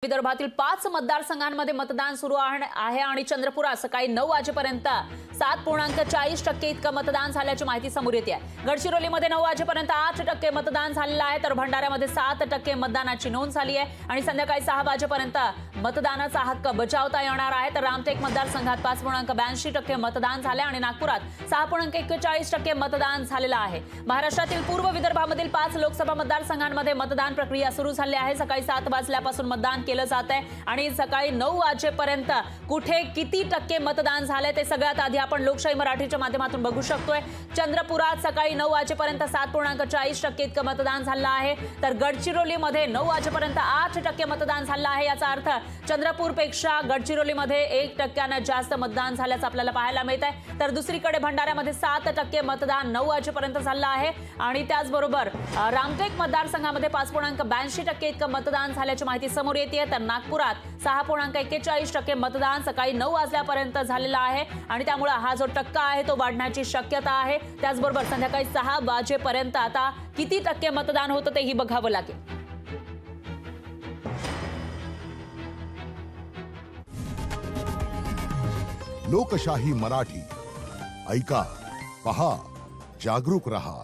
विदर्भातील 5 मतदारसंघांमध्ये मतदान सुरू आहे आणि चंद्रपुरात सकाळी 9 वाजेपर्यंत 7.40% इतकं मतदान झाल्याची माहिती समोर येते आहे। गडचिरोलीमध्ये 9 वाजेपर्यंत 8% मतदान झालेलं आहे, तर भंडाऱ्यामध्ये 7% मतदानाची नोंद झाली आहे आणि संध्याकाळी 6 वाजेपर्यंत मतदानाचा हक्क बजावता येणार आहे। तर रामटेक मतदारसंघात 5.82% मतदान झाले आणि नागपुरात 6.41% मतदान झालेलं आहे। महाराष्ट्रातील पूर्व विदर्भामधील 5 लोकसभा मतदारसंघांमध्ये मतदान प्रक्रिया सुरू झाली आहे। सकाळी 7 वाजल्यापासून मतदान केलं जात आहे आणि सकाळी 9 वाजेपर्यंत कुठे किती टक्के मतदान झाले ते सगळ्यात आधी आपण लोकशाही मराठीच्या माध्यमातून बघू शकतोय। चंद्रपुरात सकाळी 9 वाजेपर्यंत 7.40% इतकं मतदान झालं आहे, तर गडचिरोलीमध्ये 9 वाजेपर्यंत 8% मतदान झालं आहे। याचा अर्थ चंद्रपूरपेक्षा गडचिरोलीमध्ये 1% जास्त मतदान झाल्याचं आपल्याला पाहायला मिळत आहे। तर दुसरीकडे भंडाऱ्यामध्ये 7% मतदान 9 वाजेपर्यंत झालं आहे आणि त्याचबरोबर रामटेक मतदारसंघामध्ये 5.82% इतकं मतदान झाल्याची माहिती समोर येते। तर नागपुरात 6.41% मतदान सकाळी 9 वाजल्यापर्यंत झालेला आहे आणि त्यामुळे हा जो टक्का आहे तो वाढण्याची शक्यता आहे। त्याचबरोबर संध्याकाळी 6 वाजेपर्यंत आता किती टक्के मतदान होतं तेही बघावं लागेल। लोकशाही मराठी ऐका, पहा, जागरूक रहा।